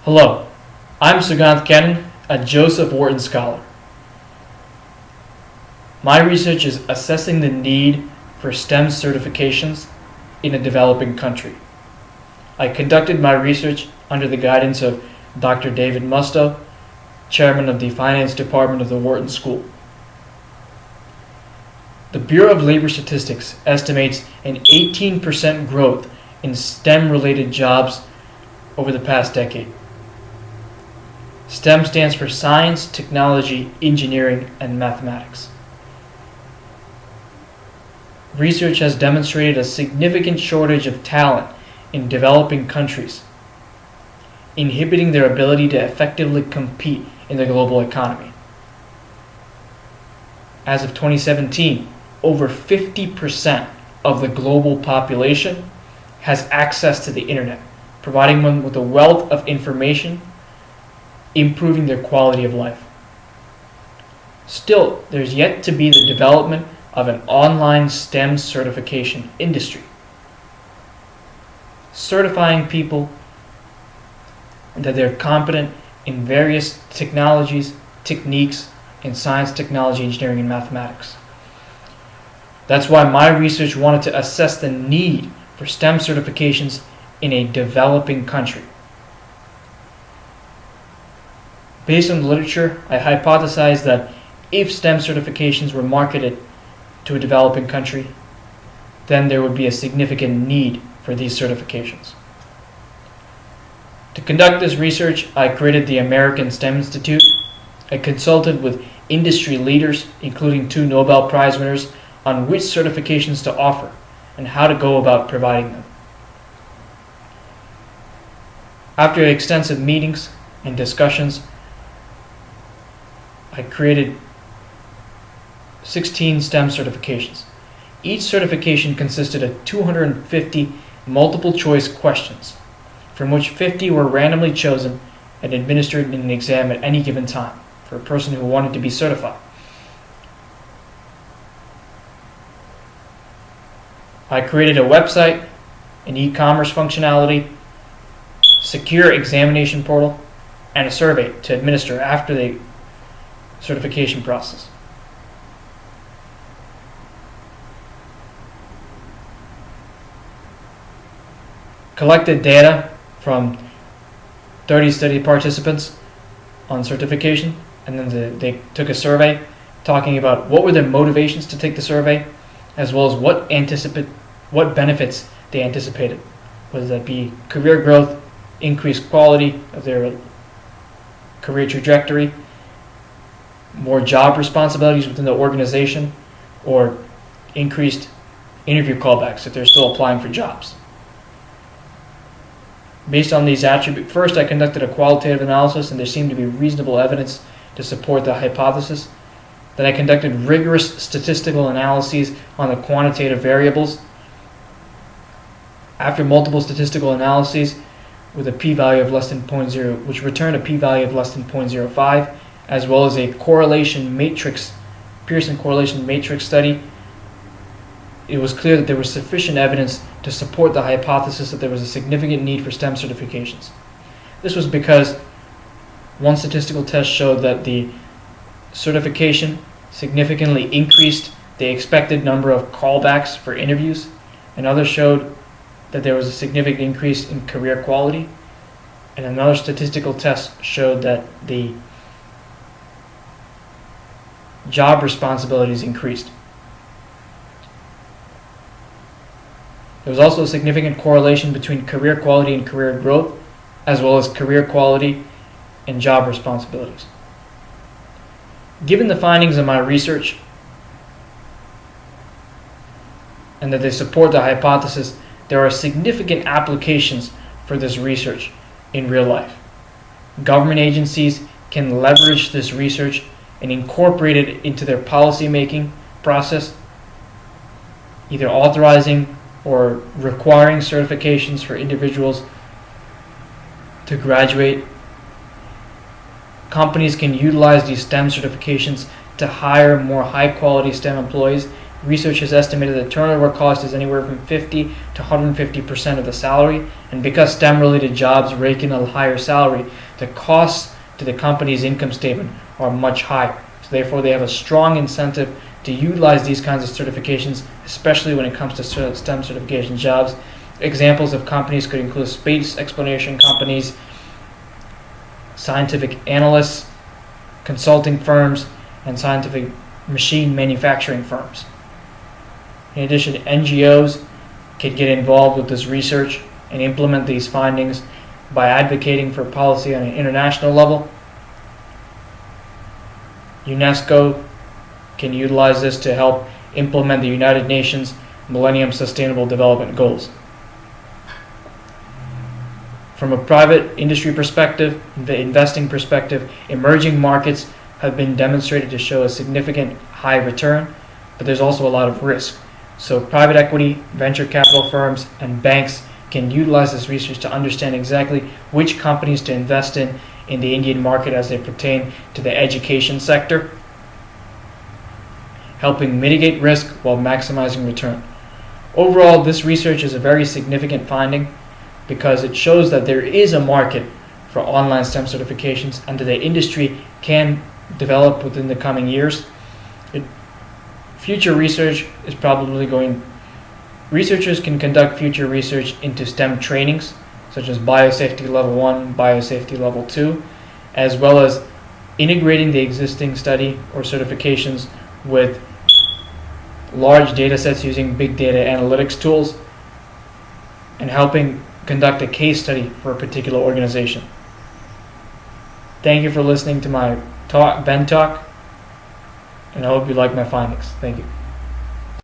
Hello, I'm Suganth Kannan, a Joseph Wharton Scholar. My research is assessing the need for STEM certifications in a developing country. I conducted my research under the guidance of Dr. David Musto, Chairman of the Finance Department of the Wharton School. The Bureau of Labor Statistics estimates an 18% growth in STEM-related jobs over the past decade. STEM stands for science, technology, engineering, and mathematics. Research has demonstrated a significant shortage of talent in developing countries, inhibiting their ability to effectively compete in the global economy. As of 2017, over 50% of the global population has access to the internet, providing them with a wealth of information, improving their quality of life. Still, there's yet to be the development of an online STEM certification industry, certifying people that they're competent in various technologies, techniques, in science, technology, engineering, and mathematics. That's why my research wanted to assess the need for STEM certifications in a developing country. Based on the literature, I hypothesized that if STEM certifications were marketed to a developing country, then there would be a significant need for these certifications. To conduct this research, I created the American STEM Institute. I consulted with industry leaders, including 2 Nobel Prize winners, on which certifications to offer and how to go about providing them. After extensive meetings and discussions, I created 16 STEM certifications. Each certification consisted of 250 multiple choice questions, from which 50 were randomly chosen and administered in an exam at any given time for a person who wanted to be certified. I created a website, an e-commerce functionality, secure examination portal, and a survey to administer after the certification process. Collected data from 30 study participants on certification, and then they took a survey talking about what were their motivations to take the survey, as well as what benefits they anticipated, whether that be career growth, increased quality of their career trajectory, more job responsibilities within the organization, or increased interview callbacks if they're still applying for jobs. Based on these attributes, first I conducted a qualitative analysis, and there seemed to be reasonable evidence to support the hypothesis. Then I conducted rigorous statistical analyses on the quantitative variables. After multiple statistical analyses with a p-value of less than 0.0, which returned a p-value of less than 0.05, as well as a correlation matrix, Pearson correlation matrix study, it was clear that there was sufficient evidence to support the hypothesis that there was a significant need for STEM certifications. This was because one statistical test showed that the certification significantly increased the expected number of callbacks for interviews, and others showed that there was a significant increase in career quality, and another statistical test showed that the job responsibilities increased. There was also a significant correlation between career quality and career growth, as well as career quality and job responsibilities. Given the findings of my research, and that they support the hypothesis, there are significant applications for this research in real life. Government agencies can leverage this research and incorporate it into their policy-making process, either authorizing or requiring certifications for individuals to graduate. Companies can utilize these STEM certifications to hire more high-quality STEM employees Research has estimated that turnover cost is anywhere from 50 to 150% of the salary, and because STEM-related jobs rake in a higher salary, the costs to the company's income statement are much higher. So therefore, they have a strong incentive to utilize these kinds of certifications, especially when it comes to STEM certification jobs. Examples of companies could include space exploration companies, scientific analysts, consulting firms, and scientific machine manufacturing firms. In addition, NGOs can get involved with this research and implement these findings by advocating for policy on an international level. UNESCO can utilize this to help implement the United Nations Millennium Sustainable Development Goals. From a private industry perspective, the investing perspective, emerging markets have been demonstrated to show a significant high return, but there's also a lot of risk. So private equity, venture capital firms, and banks can utilize this research to understand exactly which companies to invest in the Indian market as they pertain to the education sector, helping mitigate risk while maximizing return. Overall, this research is a very significant finding because it shows that there is a market for online STEM certifications and that the industry can develop within the coming years. Future research is probably researchers can conduct future research into STEM trainings, such as Biosafety Level 1, Biosafety Level 2, as well as integrating the existing study or certifications with large data sets using big data analytics tools, and helping conduct a case study for a particular organization. Thank you for listening to my talk, Ben Talk, and I hope you like my findings. Thank you.